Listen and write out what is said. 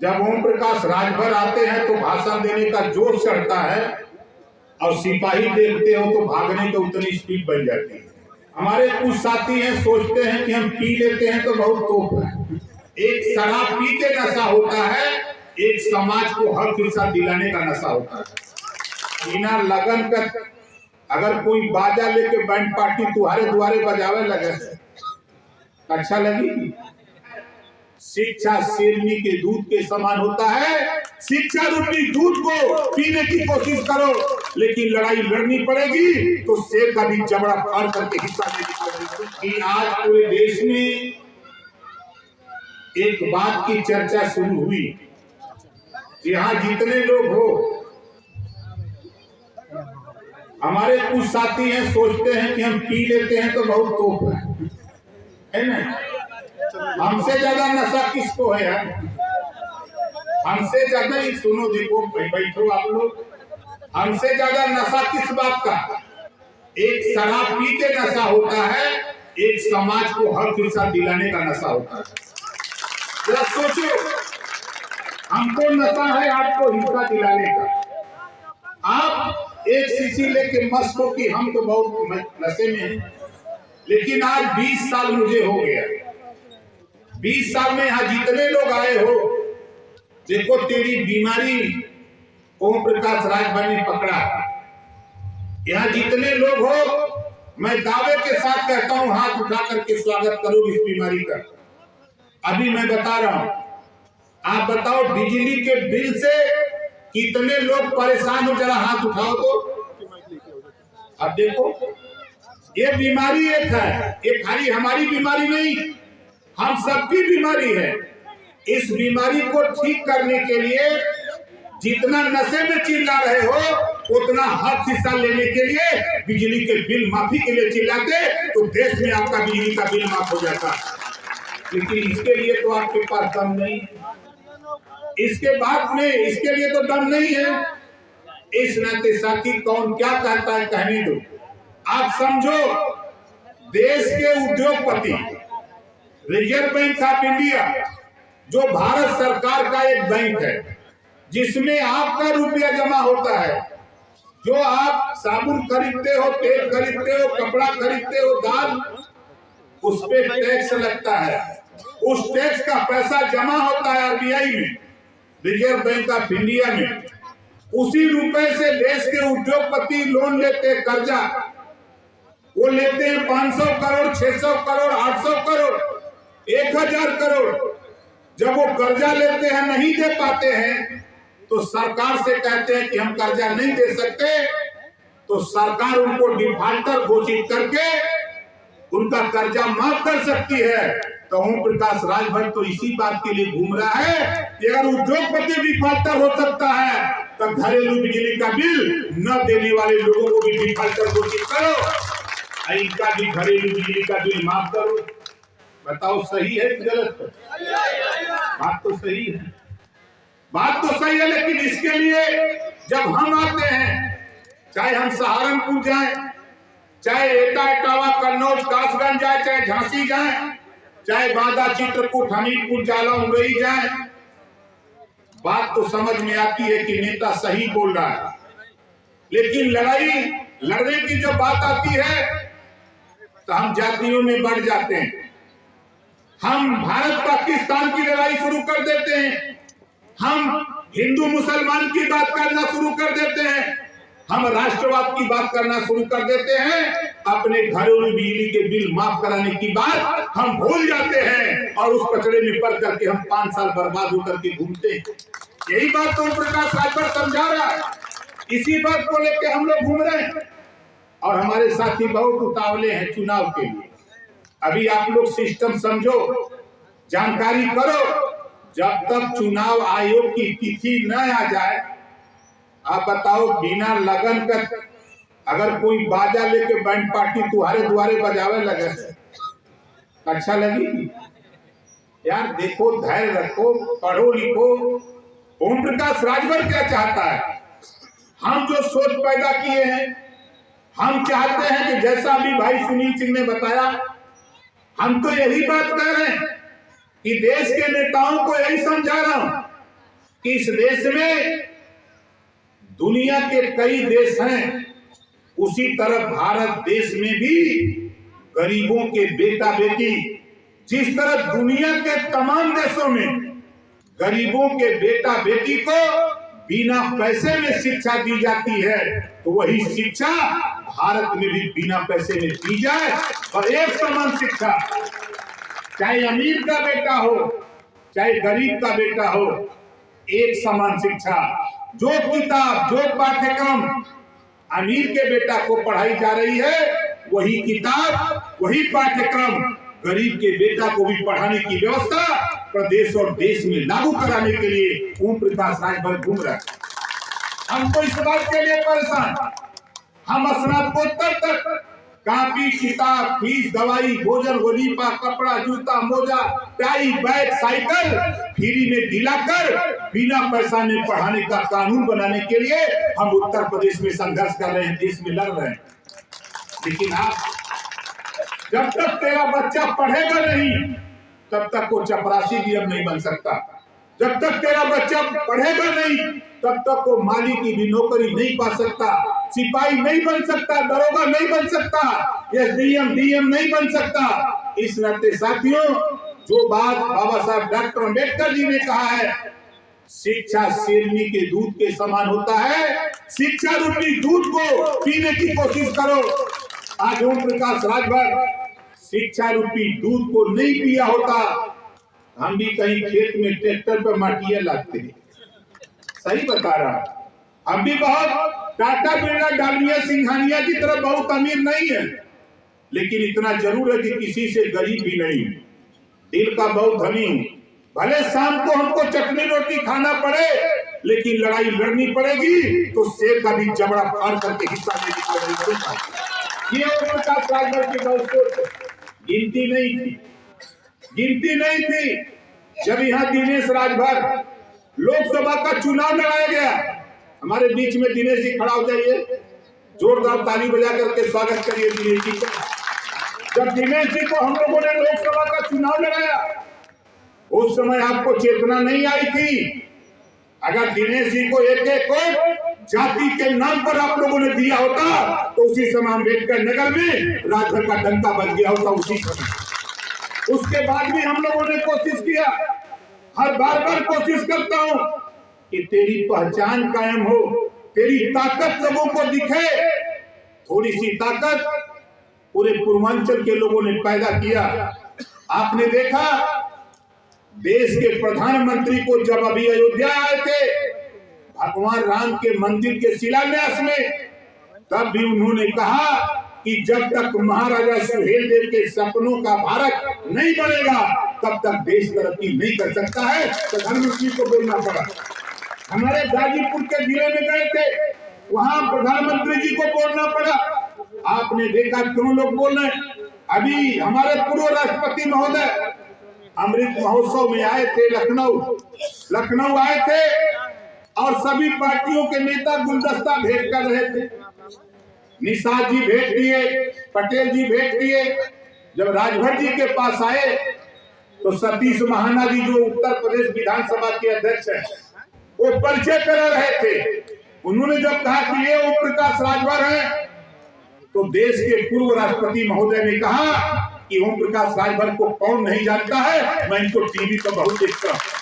जब ओम प्रकाश राजभर आते हैं तो भाषण देने का जोश चढ़ता है और सिपाही देखते हो तो भागने की उतनी स्पीड बन जाती है। हमारे कुछ साथी हैं, सोचते हैं कि हम पी लेते हैं तो बहुत तोप है। एक शराब पी के नशा होता है, एक समाज को हक हिस्सा दिलाने का नशा होता है। बिना लगन का अगर कोई बाजा लेके बैंड पार्टी तुम्हारे द्वारे बजावे लगे, अच्छा लगेगी? शिक्षा शेरनी के दूध के समान होता है। शिक्षा रूपी दूध को पीने की कोशिश करो, लेकिन लड़ाई लड़नी पड़ेगी तो शेर का भी जबड़ा फाड़ करके हिस्सा लेनी पड़ेगी। कि आज पूरे देश में एक बात की चर्चा शुरू हुई, यहाँ जितने लोग हो, हमारे कुछ साथी हैं, सोचते हैं कि हम पी लेते हैं तो बहुत तोप है ना? हमसे ज्यादा नशा किसको है यार? हमसे ज्यादा ही सुनो, देखो बैठो आप लोग, हमसे ज्यादा नशा किस बात का? एक शराब पी के नशा होता है, एक समाज को हक हिस्सा दिलाने का नशा होता है। जरा सोचो, हमको नशा है आपको हिस्सा दिलाने का। आप एक शीशी लेके मस्त हो कि हम तो बहुत नशे में हैं, लेकिन आज 20 साल मुझे हो गया। 20 साल में यहाँ जितने लोग आए हो, देखो तेरी बीमारी ओम प्रकाश राजभर ने पकड़ा। यहाँ जितने लोग हो, मैं दावे के साथ कहता हूँ, हाथ उठा करके स्वागत करो इस बीमारी का। अभी मैं बता रहा हूँ, आप बताओ बिजली के बिल से कितने लोग परेशान हो? जरा हाथ उठाओ तो। अब देखो, ये बीमारी एक है, ये खाली हमारी बीमारी नहीं, हम सबकी बीमारी है। इस बीमारी को ठीक करने के लिए जितना नशे में चिल्ला रहे हो, उतना हक हिस्सा लेने के लिए बिजली के बिल माफी के लिए चिल्लाते तो देश में आपका बिजली का बिल माफ हो जाता। लेकिन इसके लिए तो आपके पास दम नहीं है, इसके बाद में इसके लिए तो दम नहीं है। इस नाते साथी कौन क्या कहता है कहने दो। आप समझो, देश के उद्योगपति, रिजर्व बैंक ऑफ इंडिया जो भारत सरकार का एक बैंक है, जिसमें आपका रुपया जमा होता है, जो आप साबुन खरीदते हो, तेल खरीदते हो, कपड़ा खरीदते हो, दाल, उस पे टैक्स लगता है। उस टैक्स का पैसा जमा होता है आरबीआई में, रिजर्व बैंक ऑफ इंडिया में। उसी रुपए से देश के उद्योगपति लोन लेते हैं, कर्जा वो लेते हैं 500 करोड़, 600 करोड़, 800 करोड़, 1000 करोड़। जब वो कर्जा लेते हैं, नहीं दे पाते हैं, तो सरकार से कहते हैं कि हम कर्जा नहीं दे सकते, तो सरकार उनको डिफाल्टर घोषित करके उनका कर्जा माफ कर सकती है। तो ओम प्रकाश राजभर तो इसी बात के लिए घूम रहा है कि अगर उद्योगपति डिफाल्टर हो सकता है, तो घरेलू बिजली का बिल न देने वाले लोगों को भी डिफाल्टर घोषित करो, इनका भी घरेलू बिजली का बिल माफ करो। बताओ सही है कि गलत है? बात तो सही है, बात तो सही है। लेकिन इसके लिए जब हम आते हैं, चाहे हम सहारनपुर जाएं, चाहे एटा, इटावा, कन्नौज, कासगंज जाए, चाहे झांसी जाए, चाहे बांदा, चित्रकूट, हमीरपुर, जालौन, मुरैना जाए, बात तो समझ में आती है कि नेता सही बोल रहा है। लेकिन लड़ाई लड़ने की जब बात आती है तो हम जातियों में बढ़ जाते हैं, हम भारत पाकिस्तान की लड़ाई शुरू कर देते हैं, हम हिंदू मुसलमान की बात करना शुरू कर देते हैं, हम राष्ट्रवाद की बात करना शुरू कर देते हैं। अपने घरेलू बिजली के बिल माफ कराने की बात हम भूल जाते हैं और उस कचड़े में पड़ करके हम 5 साल बर्बाद होकर के घूमते हैं। यही बात तो ओम प्रकाश राजभर समझा रहा है, इसी बात को लेकर हम लोग घूम रहे हैं। और हमारे साथी बहुत उतावले हैं चुनाव के लिए। अभी आप लोग सिस्टम समझो, जानकारी करो, जब तक चुनाव आयोग की तिथि न आ जाए, आप बताओ बिना लगन का अगर कोई बाजा लेके बैंड पार्टी तुम्हारे द्वारे बजावे लगे, अच्छा लगेगी? यार देखो, धैर्य रखो, पढ़ो लिखो। ओम प्रकाश राजभर क्या चाहता है? हम जो सोच पैदा किए हैं, हम चाहते हैं कि जैसा भी भाई सुनील सिंह ने बताया, हम तो यही बात कह रहे हैं कि देश के नेताओं को यही समझा रहा हूं कि इस देश में दुनिया के कई देश हैं, उसी तरह भारत देश में भी गरीबों के बेटा बेटी, जिस तरह दुनिया के तमाम देशों में गरीबों के बेटा बेटी को बिना पैसे में शिक्षा दी जाती है, तो वही शिक्षा भारत में भी बिना पैसे में दी जाए और एक समान शिक्षा, चाहे अमीर का बेटा हो चाहे गरीब का बेटा हो, एक समान शिक्षा। जो किताब जो पाठ्यक्रम अमीर के बेटा को पढ़ाई जा रही है, वही किताब वही पाठ्यक्रम गरीब के बेटा को भी पढ़ाने की व्यवस्था प्रदेश और देश में लागू कराने के लिए ओम प्रकाश राजभर घूम रहे हैं। हमको इस बात के लिए परेशान, हम स्नातकोत्तर तक कापी किताब फीस दवाई भोजन वजीफा कपड़ा जूता मोजा टाई बैग साइकिल फ्री में दिलाकर बिना पैसा में पढ़ाने का कानून बनाने के लिए हम उत्तर प्रदेश में संघर्ष कर रहे हैं, देश में लड़ रहे हैं। लेकिन आप जब तक तेरा बच्चा पढ़ेगा नहीं तब तक वो चपरासी भी अब नहीं बन सकता, जब तक तेरा बच्चा पढ़ेगा नहीं तब तक वो माली की भी नौकरी नहीं पा सकता, सिपाही नहीं बन सकता, दरोगा नहीं बन सकता, एसडीएम डीएम नहीं बन सकता। इस नाते साथियों, जो बात बाबा साहब डॉक्टर अम्बेडकर जी ने कहा है, शिक्षा शेरनी के दूध के समान होता है, शिक्षा रूपी दूध को पीने की कोशिश करो। आज ओम प्रकाश राजभर शिक्षा रूपी दूध को नहीं पिया होता, हम भी कहीं खेत में ट्रैक्टर पर माटिया लाते हैं, सही बता रहा। हम भी बहुत टाटा बिरला डालमिया सिंघानिया की तरह बहुत अमीर नहीं है, लेकिन इतना जरूर है कि किसी से गरीब भी नहीं, दिल का बहुत धनी हूं। भले शाम को हमको चटनी रोटी खाना पड़े, लेकिन लड़ाई लड़नी पड़ेगी तो शेर का भी जबड़ा फाड़ करके हिस्सा लेने की पड़ेगी। ये ओम प्रकाश राजभर की दोस्तों गिनती नहीं थी जब यहाँ दिनेश राजभर लोकसभा का चुनाव लड़ाया गया। हमारे बीच में दिनेश जी खड़ा हो जाइए, जोरदार ताली बजा करके स्वागत करिए दिनेश जी का। जब दिनेश जी को हम लोगों ने लोकसभा का चुनाव लड़ाया, उस समय आपको चेतना नहीं आई थी। अगर दिनेश जी को एक एक वोट जाति के नाम पर आप लोगों ने दिया होता तो उसी समय अम्बेडकर नगर में राजभर का डंका बज गया होता उसी समय। उसके बाद भी हम लोगों ने कोशिश किया, हर बार कोशिश करता हूं कि तेरी पहचान कायम हो, तेरी ताकत लोगों को दिखे। थोड़ी सी ताकत पूरे पूर्वांचल के लोगों ने पैदा किया। आपने देखा देश के प्रधानमंत्री को जब अभी अयोध्या आए थे भगवान राम के मंदिर के शिलान्यास में, तब भी उन्होंने कहा कि जब तक महाराजा सुहेलदेव के सपनों का भारत नहीं बनेगा तब तक देश तरक्की नहीं कर सकता है। प्रधानमंत्री को बोलना पड़ा। हमारे गाजीपुर के जिले में गए थे, वहां प्रधानमंत्री जी को बोलना पड़ा। आपने देखा क्यों लोग बोल रहे हैं। अभी हमारे पूर्व राष्ट्रपति महोदय अमृत महोत्सव में आए थे, लखनऊ आए थे और सभी पार्टियों के नेता गुलदस्ता भेंट कर रहे थे। निषाद जी भेंट किए, पटेल जी भेंट किए। जब राजभर जी के पास आए तो सतीश महाना जी जो उत्तर प्रदेश विधानसभा के अध्यक्ष हैं, वो परिचय करा रहे थे। उन्होंने जब कहा कि ये ओम प्रकाश राजभर हैं, तो देश के पूर्व राष्ट्रपति महोदय ने कहा कि ओम प्रकाश राजभर को कौन नहीं जानता है, मैं इनको टीवी पर बहुत देखता हूं।